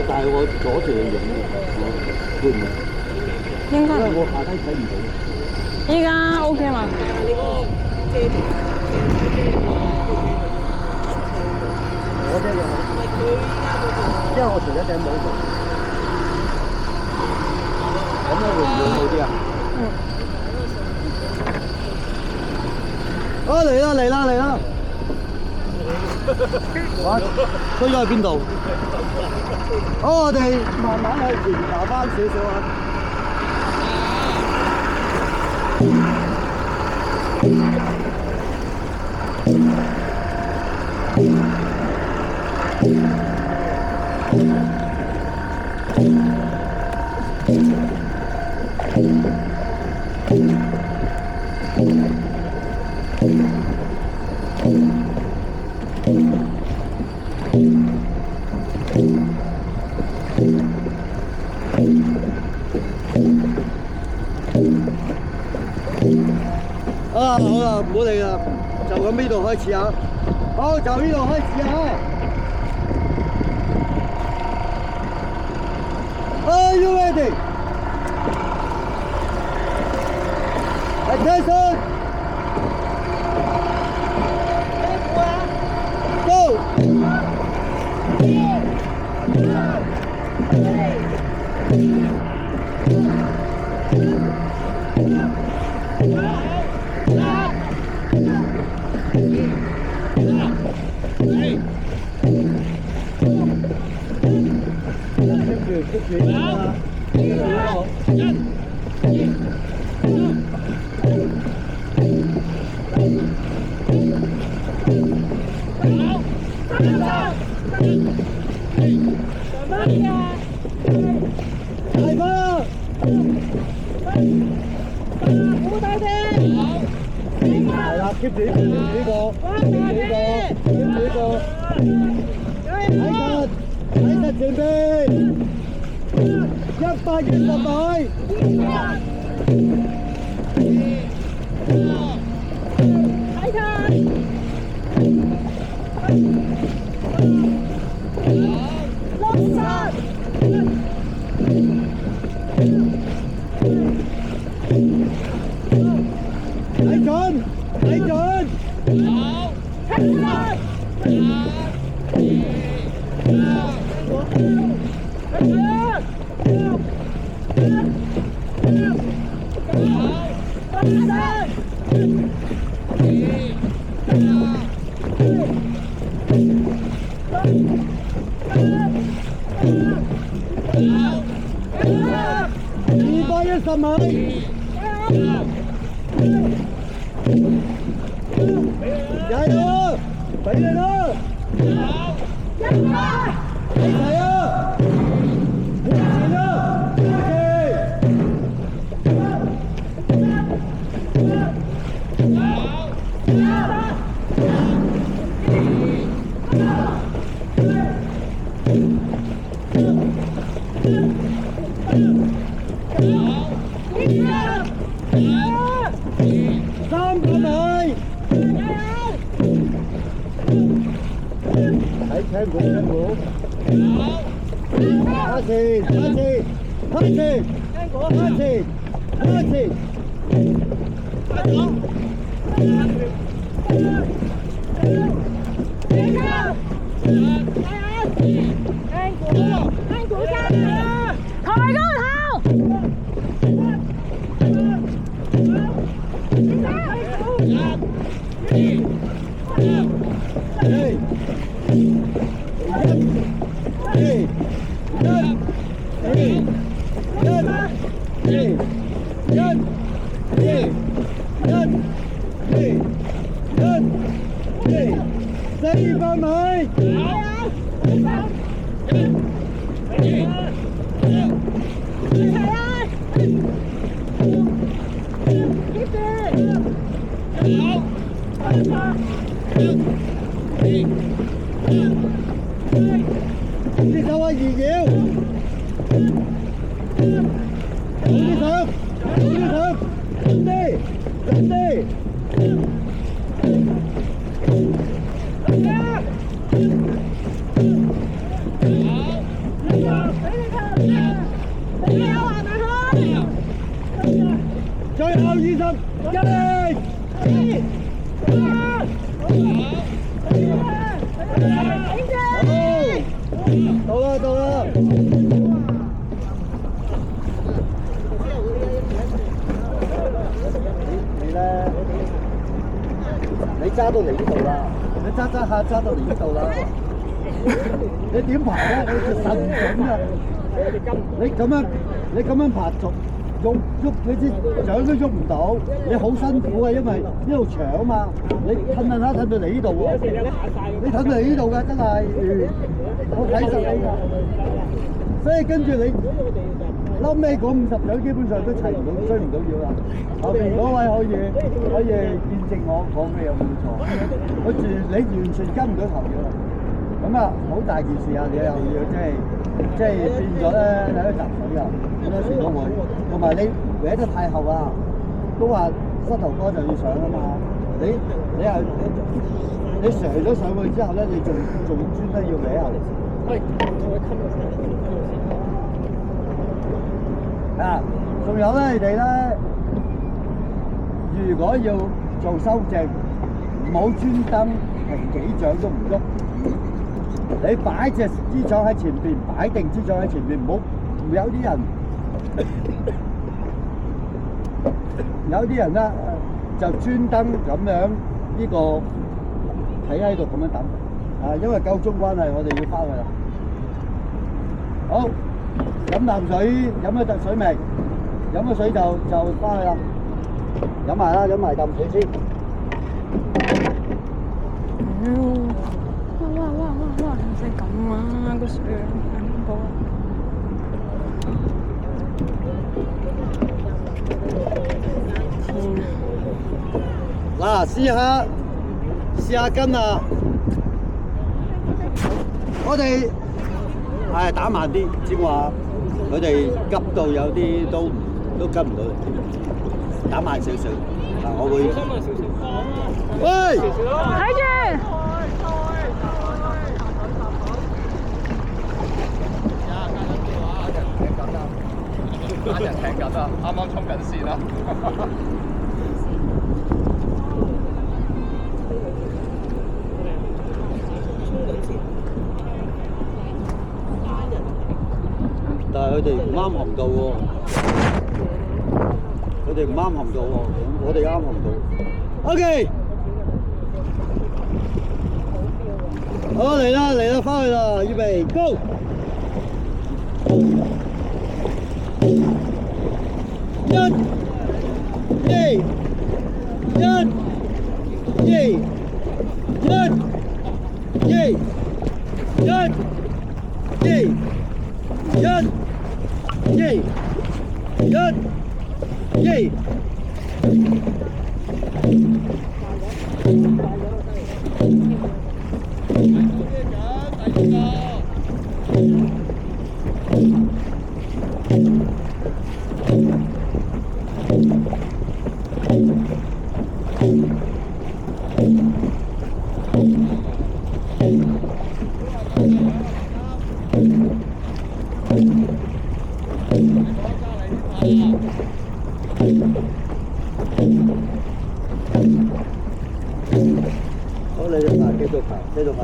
但係我阻住你影，會唔會？應該。因為我下低睇唔到。依家 OK 嘛？我呢又因為我除咗頂帽做，咁樣會唔會好啲啊？啊嚟啦嚟啦嚟啦！哇，推咗去邊度？好，我哋慢慢去調查翻少少啊。啊，好啦，唔好理啦，就咁呢度開始啊！好，就呢度開始啊！Are you ready? Attention! Go! 接住呢個，睇實前邊，120米。睇睇。睇準，睇準。210米。加油！俾你啦！一齊啊！向前啦！300米。睇青股，青股。下前，下前，下前，下前，下前。400米。接手啊，二妖！接手，接手，準備，準備。20，到啦到啦！你咧，你揸到嚟呢度啦，你揸下揸到嚟呢度啦，你點爬咧？你實唔準啊！你咁樣爬喐你支掌都喐唔到，你好辛苦啊，因為呢度長啊嘛，你褪下褪到嚟呢度喎，你褪到嚟呢度㗎，真係，我睇實你㗎，所以跟住你撈尾嗰50掌基本上都齊唔到，追唔到腰啦。後邊嗰位可以見證我講嘅有冇錯？你完全跟唔到頭嘅啦。咁啊，好大件事啊！你又要即係變咗咧，喺度集水啊，好多時都會。同埋你搲得太後啊，都話膝頭哥就要上啊嘛。你上咗上去之後咧，你仲專登要搲啊！啊，仲有咧，你哋咧，如果要做修正，唔好專登停幾掌都唔喐。你擺隻支掌喺前邊，擺定支掌喺前邊，唔有啲人咧就專登咁樣呢個企喺度咁樣等，啊，因為夠鐘關係，我哋要翻去啦。好，飲啖水，飲咗啖水未？飲咗水就翻去啦。飲埋啦，飲埋啖水先。哇！唔使咁啊，個水太恐怖啦！嗱，試下跟啊！我哋係打慢啲，正話佢哋急到有啲都跟唔到嚟，打慢少少。嗱，我會。喂！睇住！家人聽緊啊，啱啱衝緊線啦。但係佢哋唔啱航道喎，佢哋唔啱航道喎，我哋啱航道。OK， 好嚟啦，翻去啦，預備 ，Go！好，你哋繼續爬，繼續爬。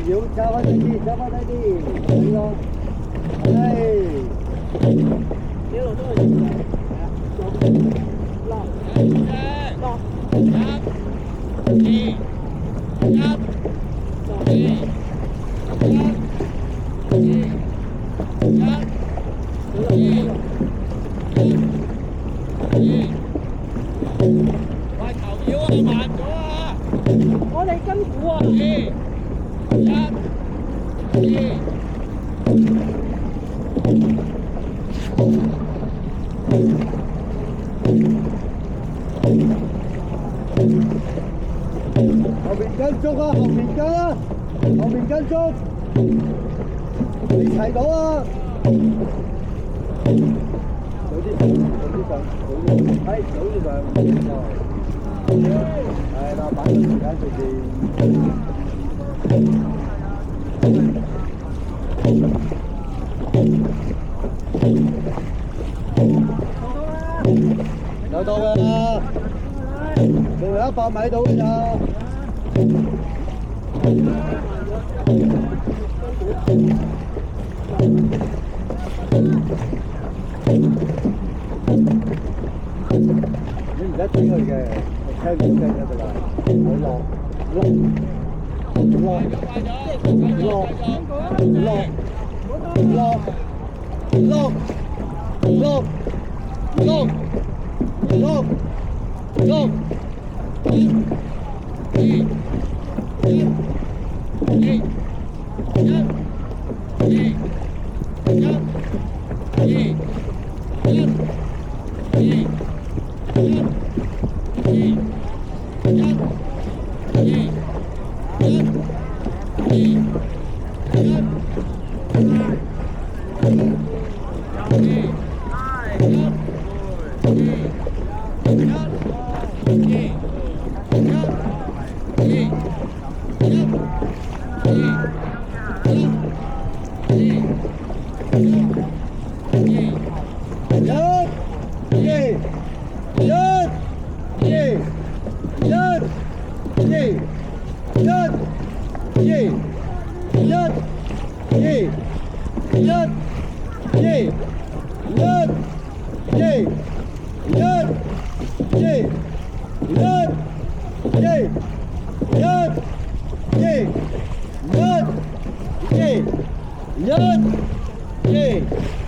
要揸翻低啲，係咯，呢度都係喂，頭腰啊，慢咗啊！我哋跟股啊！後面跟足啊，後面跟啊，後面跟足，你齊到啊！早啲上，係早啲上，係啦，擺個時間隨便。有到㗎啦，仲有100米到㗎咋。你唔使睇佢嘅，聽到聲得㗎啦。佢落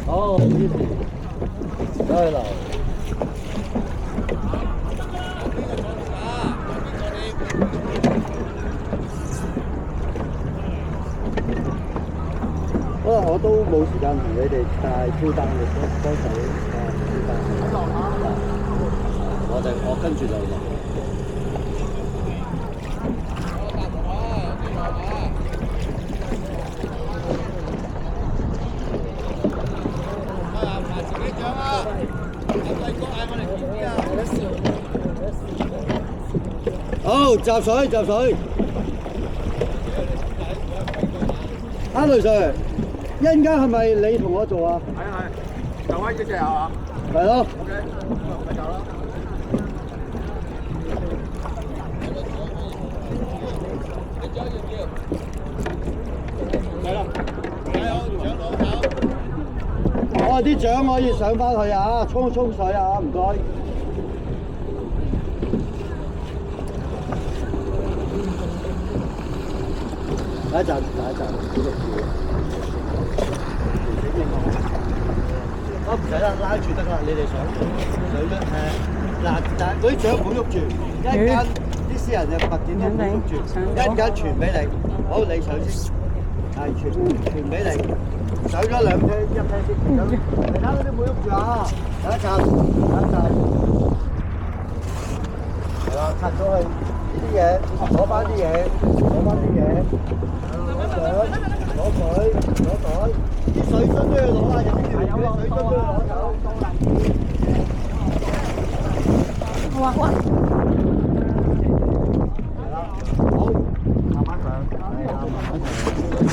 好，得啦。可能我都冇時間同你哋帶挑單嘅幫手挑單。我跟住就落。好，集水集水。阿雷 Sir， 一陣間係咪你同我做啊？係啊係，就開呢隻係嘛？係咯。OK， 咪走啦。係啦，加油，獎攞走。我啲獎可以上翻去啊，沖水啊，唔該。打一陣，唔使啦，拉住得啦，你哋想水咧嗱，嗰啲獎唔好喐住，一陣間啲私人嘅物件都唔好喐住，一陣間傳俾你，好你上先，係傳俾你，上咗2梯1梯先，其他嗰啲唔好喐住啊，等一陣，係啦，拆咗去呢啲嘢，攞翻啲嘢，攞水，啲水樽都要攞啊！有水樽都要攞走。哇！係啦，好，慢慢上，係啊，慢慢上。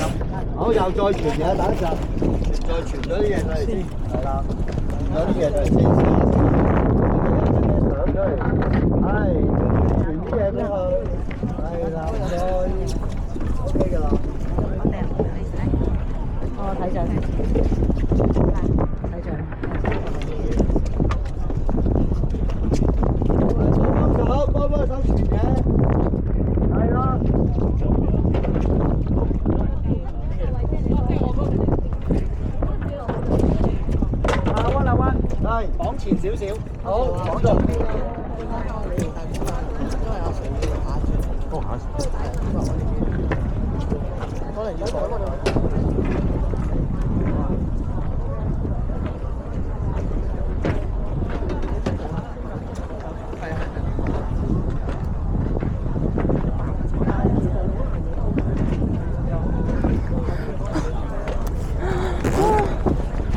好，又再傳嘢，等一陣，再傳咗啲嘢上嚟先，係啦，傳咗啲嘢上嚟先，上咗嚟，係，傳啲嘢俾佢，係啦，再 OK 㗎啦。睇相，睇相。手幫手傳嘅，係啦。阿溫，係綁前少少，好，綁到。可能要改。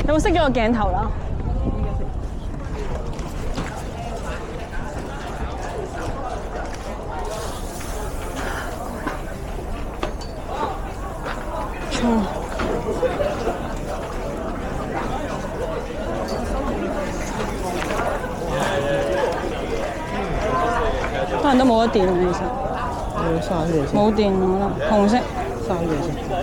有冇熄咗個鏡頭啦？衝。可能都冇得電其實。要刪嘢先。冇電我覺得，紅色。刪嘢先。